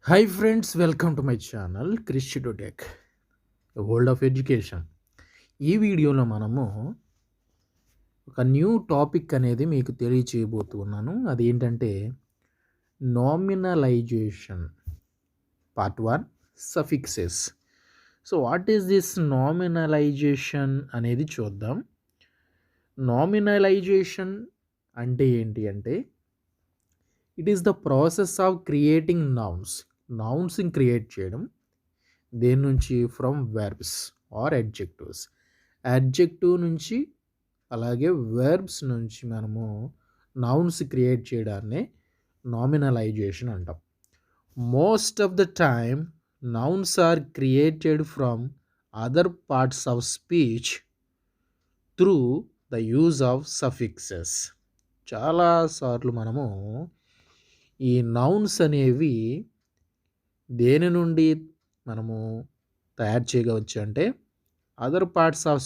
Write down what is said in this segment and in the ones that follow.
Hi friends, welcome to my channel CHRISH EDUTECH, the world of education. ఈ వీడియోలో మనము ఒక న్యూ టాపిక్ అనేది మీకు తెలియచేయబోతున్నాను. అదేంటంటే nominalisation part 1 suffixes. So what is this nominalisation అనేది చూద్దాం. నామినలైజేషన్ అంటే ఏంటి అంటే it is the process of creating నౌన్స్ని క్రియేట్ చేయడం. దేని నుంచి? From verbs or adjectives. Adjective నుంచి అలాగే వెర్బ్స్ నుంచి మనము నౌన్స్ క్రియేట్ చేయడాన్ని నామినలైజేషన్ అంటాం. Most of the time nouns are created from other parts of speech through the use of suffixes. చాలాసార్లు మనము ఈ నౌన్స్ అనేవి దేని నుండి మనము తయారు చేయవచ్చు అంటే అదర్ పార్ట్స్ ఆఫ్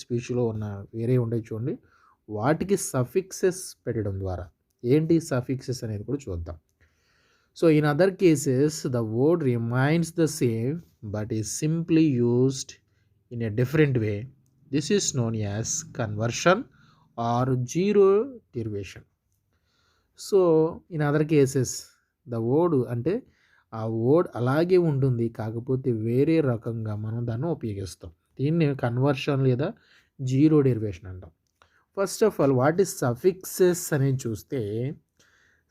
స్పీచ్లో ఉన్న వేరే ఉంటాయి చూడండి, వాటికి సఫిక్సెస్ పెట్టడం ద్వారా. ఏంటి సఫిక్సెస్ అనేది కూడా చూద్దాం. So in other cases the word remains the same but is simply used in a different way. This is known as conversion or zero derivation. So in other cases the word అంటే ఆ word అలాగే ఉంటుంది, కాకపోతే వేరే రకంగా మనం దాన్ని ఉపయోగిస్తాం. దీన్ని కన్వర్షన్ లేదా జీరో డెరివేషన్ అంటాం. First of all what is suffixes అనేది చూస్తే,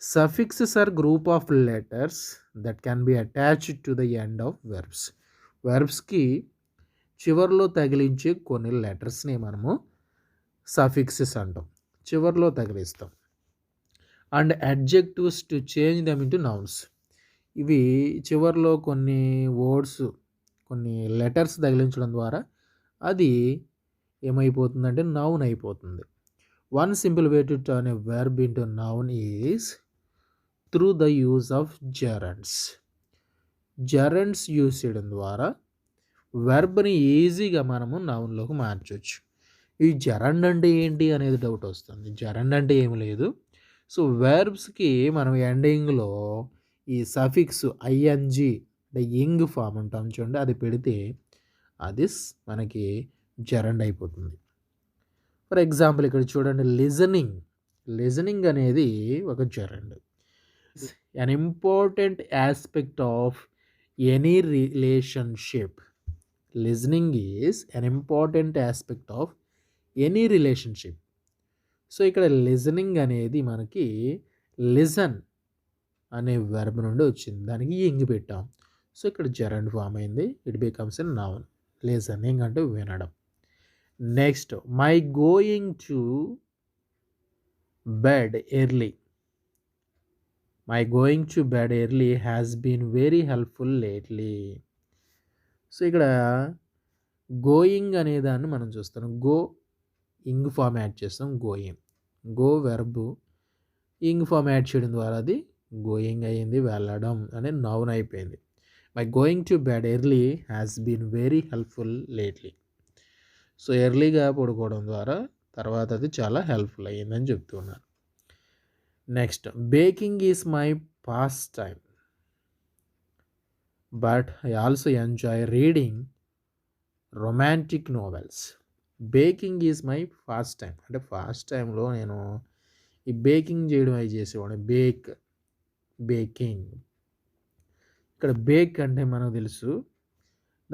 suffixes are group of letters that can be attached to the end of verbs. వెర్బ్స్కి చివర్లో తగిలించే కొన్ని లెటర్స్ని మనము సఫిక్సెస్ అంటాం, చివర్లో తగిలిస్తాం. And adjectives to change them into nouns. ఇవి చివర్లో కొన్ని వర్డ్స్, కొన్ని లెటర్స్ తగిలించడం ద్వారా అది ఏమైపోతుందంటే నౌన్ అయిపోతుంది. One simple way to turn a verb into noun is through the use of gerunds. Gerunds use చేయడం ద్వారా వెర్బ్ని ఈజీగా మనము నౌన్లోకి మార్చవచ్చు. ఈ జెరండ్ అంటే ఏంటి అనేది డౌట్ వస్తుంది. జెరండ్ అంటే ఏమి లేదు. సో వెర్బ్స్కి మనం ఎండింగ్లో ఈ సఫిక్స్ ఐఎన్జి అంటే ఇంగ్ ఫామ్ ఉంటాం చూడండి, అది పెడితే అది మనకి జెరండ్ అయిపోతుంది. ఫర్ ఎగ్జాంపుల్ ఇక్కడ చూడండి, లిజనింగ్ అనేది ఒక gerund. an important aspect of any relationship. Listening is an important aspect of any relationship. So ఇక్కడ లిజనింగ్ అనేది మనకి లిజన్ అనే వెర్బ్ నుండి వచ్చింది, దానికి ఇంగ్ పెట్టాం. సో ఇక్కడ జెరండ్ ఫామ్ అయింది, it becomes a noun. Listening అంటే వినడం. Next, my going to bed early. My going to bed early has been very helpful lately. So ఇక్కడ గోయింగ్ అనే దాన్ని మనం చూస్తాం. గో ఇంగ్ ఫామ్ యాడ్ చేస్తాం, going. Go verb, ing form add చేయడం ద్వారా అది గోయింగ్ అయ్యింది, వెళ్ళడం అనే నౌన్ అయిపోయింది. My going to bed early has been very helpful lately. So ఎర్లీగా పడుకోవడం ద్వారా తర్వాత అది చాలా హెల్ప్ఫుల్ అయ్యిందని చెప్తున్నారు. Next, baking is my past time but I also enjoy reading romantic novels. Baking is my fast time అంటే ఫాస్ట్ టైంలో నేను ఈ బేకింగ్ చేయడం అవి చేసేవాడిని. బేకింగ్. ఇక్కడ బేక్ అంటే మనకు తెలుసు,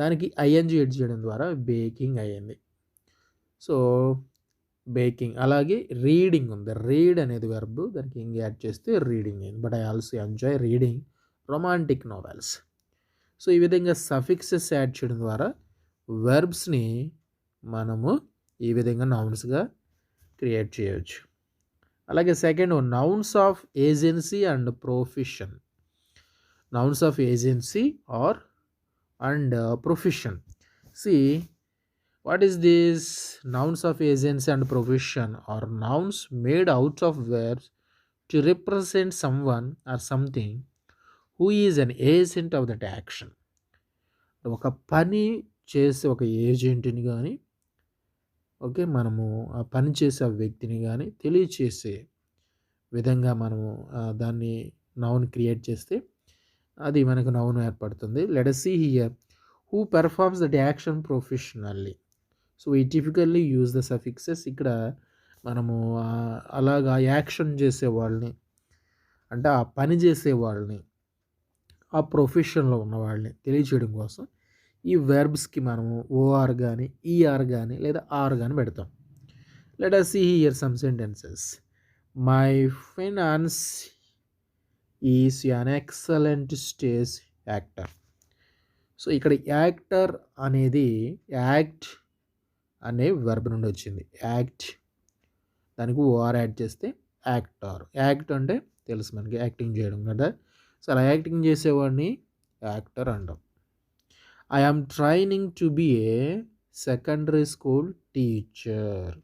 దానికి ఐఎన్జి ఎడ్ చేయడం ద్వారా బేకింగ్ అయ్యింది. So baking. అలాగే రీడింగ్ ఉంది, రీడ్ అనేది వెర్బ్, దానికి ఇంగ్ యాడ్ చేస్తే రీడింగ్ అయింది. But I also enjoy reading romantic novels. So ఈ విధంగా సఫిక్సెస్ యాడ్ చేయడం ద్వారా వెర్బ్స్ని మనము ఈ విధంగా నౌన్స్గా క్రియేట్ చేయవచ్చు. అలాగే second, nouns of agency and profession. Nouns of agency or and profession. See what is this? Nouns of agency and profession are nouns made out of verbs to represent someone or something who is an agent of that action. ఒక పని చేసే ఒక ఏజెంట్ని కానీ, okay, మనము ఆ పని చేసే వ్యక్తిని కానీ తెలియచేసే విధంగా మనము దాన్ని నౌన్ క్రియేట్ చేస్తే అది మనకు నౌన్ ఏర్పడుతుంది. Let us see here who performs that action professionally. So we typically use the suffixes. ఇక్కడ మనము అలాగా యాక్షన్ చేసేవాళ్ళని, అంటే ఆ పని చేసేవాళ్ళని, ఆ ప్రొఫెషన్లో ఉన్న వాళ్ళని తెలియచేయడం కోసం ఈ వెర్బ్స్కి మనము ఓఆర్ కానీ ఈఆర్ కానీ లేదా ఆర్ కానీ పెడతాం. Let us see here some sentences. My finance is an excellent stage actor. So ఇక్కడ యాక్టర్ అనేది యాక్ట్ అనే వెర్బ్ నుండి వచ్చింది. యాక్ట్ దానికి ఓఆర్ యాడ్ చేస్తే యాక్టర్. యాక్ట్ అంటే తెలుసు మనకి, యాక్టింగ్ చేయడం కదా. సో అలా యాక్టింగ్ చేసేవాడిని యాక్టర్ అంటాం. I am training to be a secondary school teacher.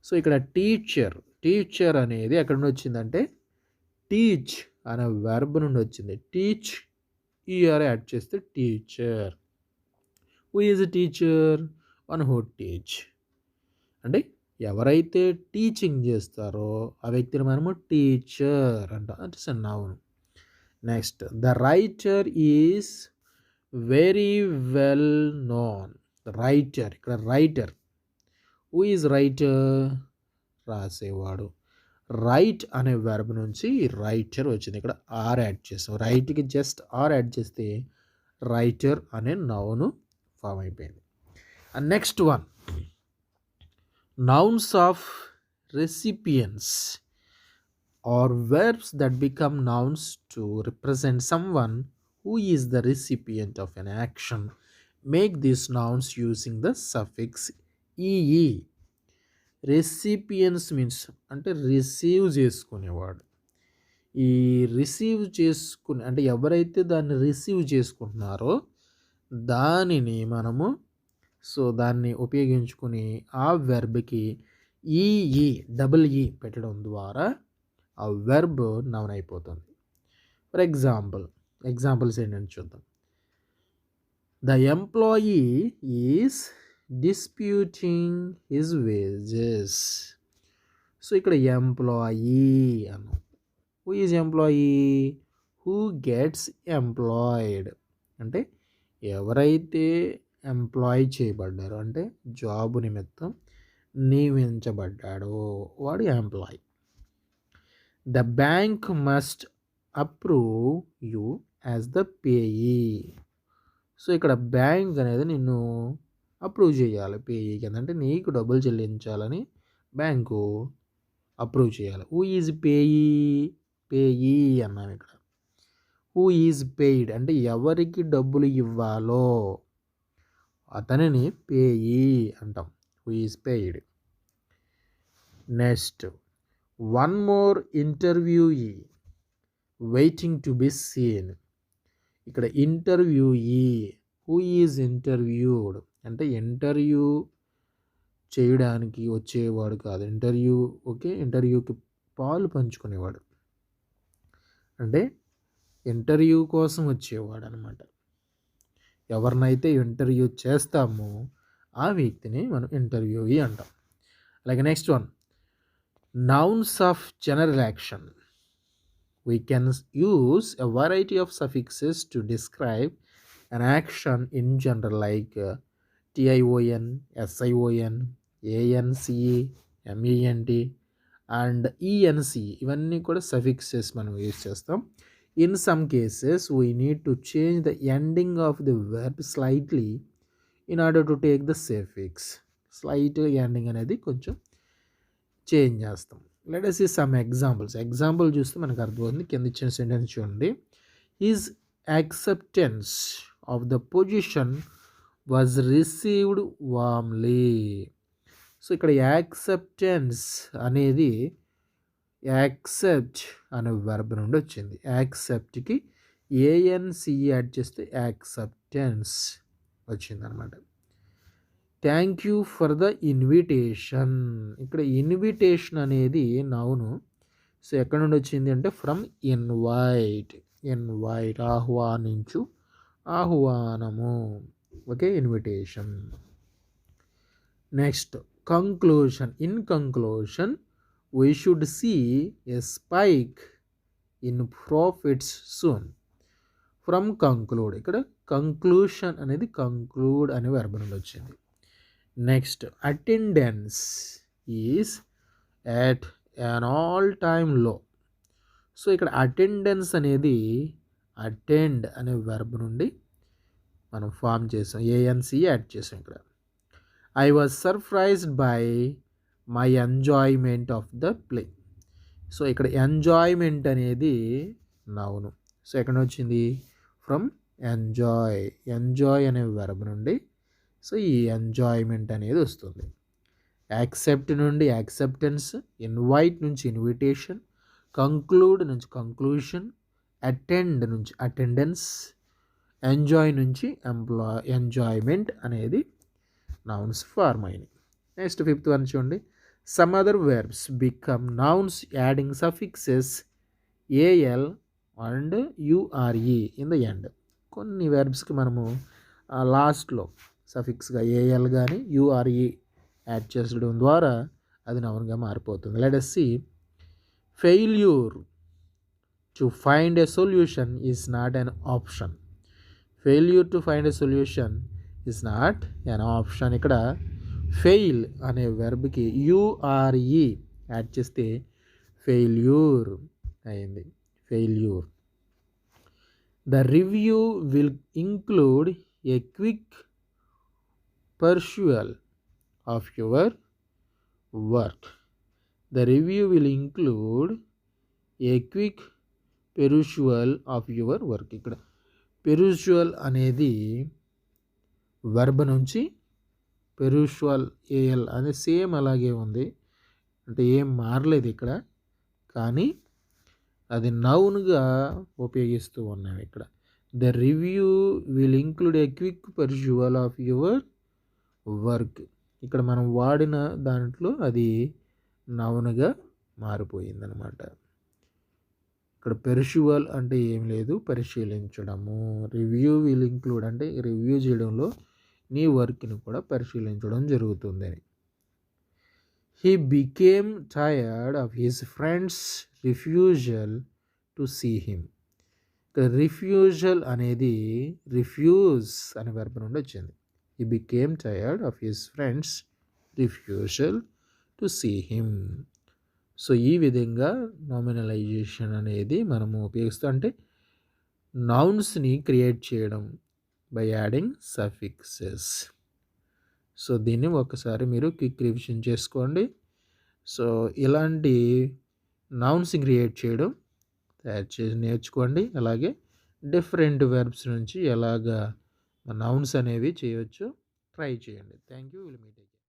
So ఇక్కడ టీచర్ అనేది ఎక్కడి నుండి వచ్చిందంటే టీచ్ అనే వెర్బ్ నుండి వచ్చింది. టీచ్ ఈఆర్ యాడ్ చేస్తే teacher. Who is a teacher? One who teach. అంటే ఎవరైతే టీచింగ్ చేస్తారో ఆ వ్యక్తిని మనము టీచర్ అంటాం. It's a noun. Next, the writer is very well known. Writer, ఇక్కడ రైటర్. Who is writer? రాసేవాడు. రైట్ అనే వెర్బ్ నుంచి రైటర్ వచ్చింది. ఇక్కడ ఆర్ యాడ్ చేస్తాం. రైట్కి జస్ట్ ఆర్ యాడ్ చేస్తే రైటర్ అనే నౌన్ ఫామ్ అయిపోయింది. And next one, nouns of recipients or verbs that become nouns to represent someone who is the recipient of an action. Make these nouns using the suffix ee. Recipients means అంటే receive చేసుకునేవాడు. ఈ receive చేసుకుని అంటే ఎవరైతే దాన్ని receive చేసుకుంటున్నారో దానిని మనము దాన్ని ఉపయోగించుకుని ఆ వెర్బ్కి ఈఈ డబుల్ ఈ పెట్టడం ద్వారా ఆ వెర్బ్ నౌన్ అయిపోతుంది. ఫర్ ఎగ్జాంపుల్స్ ఏంటంటే చూద్దాం. The employee is disputing his wages. So ఇక్కడ ఎంప్లాయీ అను. Who is employee? Who gets employed. అంటే ఎవరైతే ఎంప్లాయ్ చేయబడ్డారో అంటే జాబ్ నిమిత్తం నియమించబడ్డాడో వాడు ఎంప్లాయీ. The bank must approve you as the payee. So ఇక్కడ బ్యాంక్ అనేది నిన్ను అప్రూవ్ చేయాలి పేయీ కింద, అంటే నీకు డబ్బులు చెల్లించాలని బ్యాంకు అప్రూవ్ చేయాలి. హూ ఈజ్ పేయీ అన్నాం ఇక్కడ. హూ ఈజ్ పెయిడ్ అంటే ఎవరికి డబ్బులు ఇవ్వాలో అతనిని పేయీ అంటాం. Who is paid. Next, one more interviewee waiting to be seen. ఇక్కడ ఇంటర్వ్యూయీ, హూ ఈజ్ ఇంటర్వ్యూడ్ అంటే ఇంటర్వ్యూ చేయడానికి వచ్చేవాడు కాదు. ఇంటర్వ్యూకి పాలు పంచుకునేవాడు, అంటే ఇంటర్వ్యూ కోసం వచ్చేవాడు అనమాట. ఎవరినైతే ఇంటర్వ్యూ చేస్తామో ఆ వ్యక్తిని మనం ఇంటర్వ్యూయీ అంటాం. అలాగే next one, nouns of general action. We can use a variety of suffixes to describe an action in general, like tion, sion, ance, ment and enc. ఇవన్నీ కూడా సఫిక్సెస్ మనం యూజ్ చేస్తాం. In some cases we need to change the ending of the verb slightly in order to take the suffix. Slight ending అనేది కొంచెం change చేస్తాం. Let us see some examples. Example చూస్తే మనకు అర్థమవుతుంది. కింద ఇచ్చిన సెంటెన్స్ చూడండి. His acceptance of the position was received warmly. So ఇక్కడ యాక్సెప్టెన్స్ అనేది యాక్సెప్ట్ అనే వెర్బ్ నుండి వచ్చింది. యాక్సెప్ట్కి ఏఎన్సి యాడ్ చేస్తే యాక్సెప్టెన్స్ వచ్చింది అనమాట. Thank you for the invitation. ఇక్కడ ఇన్విటేషన్ అనేది నౌను. సో ఎక్కడ నుండి వచ్చింది అంటే ఫ్రమ్ ఇన్వైట్. ఆహ్వానించు, ఆహ్వానము. Okay, invitation. Next, conclusion. In conclusion we should see a spike in profits soon. From conclude, ఇక్కడ కంక్లూషన్ అనేది కంక్లూడ్ అనే వెర్బ్ నుండి వచ్చింది. Next attendance is at an all time low. So ఇక్కడ అటెండెన్స్ అనేది attend అనే వెర్బ్ నుండి మనం ఫామ్ చేసాం, ఏఎన్సి యాడ్ చేసాం ఇక్కడ. I was surprised by my enjoyment of the play. So ఇక్కడ ఎంజాయ్మెంట్ అనేది నౌను. సో ఎక్కడ వచ్చింది, ఫ్రమ్ ఎంజాయ్, ఎంజాయ్ అనే వెర్బ్ నుండి సో ఈ ఎంజాయ్మెంట్ అనేది వస్తుంది. యాక్సెప్ట్ నుండి యాక్సెప్టెన్స్, ఇన్వైట్ నుంచి ఇన్విటేషన్, కంక్లూడ్ నుంచి కంక్లూషన్, అటెండ్ నుంచి అటెండెన్స్, ఎంజాయ్ నుంచి ఎంజాయ్మెంట్ అనేది నౌన్స్ ఫార్మ్ అయినాయి. నెక్స్ట్ ఫిఫ్త్ వన్ చూడండి. Some other verbs become nouns adding suffixes AL and URE in the end. కొన్ని వెర్బ్స్కి మనము లాస్ట్లో సఫిక్స్గా ఏఎల్ కానీ యుఆర్ఈ యాడ్ చేసడం ద్వారా అది నౌన్గా మారిపోతుంది. Let us see. Failure to find a solution is not an option. Failure to find a solution is not an option. ఇక్కడ ఫెయిల్ అనే వెర్బ్కి యుఆర్ఈ యాడ్ చేస్తే ఫెయిల్యూర్ అయింది, failure. The review will include a quick perusal of your work. The review will include a quick perusal of your work. ఇక్కడ perusal అనేది verb నుంచి పెరుషువల్ AL అనేది same అలాగే ఉంది, అంటే ఏం మారలేదు ఇక్కడ, కానీ అది నౌన్గా ఉపయోగిస్తూ ఉన్నాం ఇక్కడ. The review will include a quick perusal of your work. ఇక్కడ మనం వాడిన దాంట్లో అది నౌన్గా మారిపోయిందనమాట. ఇక్కడ పెర్సువల్ అంటే ఏం లేదు, పరిశీలించడము. రివ్యూ విల్ ఇంక్లూడ్ అంటే రివ్యూ చేయడంలో నీ వర్క్ని కూడా పరిశీలించడం జరుగుతుందని. He became tired of his friends refusal to see him. ఇక్కడ రిఫ్యూజల్ అనేది రిఫ్యూజ్ అనే వెర్బ్ నుండి వచ్చింది. He became tired of his friends refusal to see him. So ఈ విధంగా నామినలైజేషన్ అనేది మనము ఉపయోగిస్తూ, అంటే నౌన్స్ని క్రియేట్ చేయడం బై యాడింగ్ సఫిక్సెస్. సో దీన్ని ఒకసారి మీరు క్విక్ రివిజన్ చేసుకోండి. సో ఇలాంటి నౌన్స్ క్రియేట్ చేయడం తయారు చేసి నేర్చుకోండి. అలాగే డిఫరెంట్ వెర్బ్స్ నుంచి ఎలాగా నౌన్స్ అనేవి చేయవచ్చు ట్రై చేయండి. Thank you. Will meet again.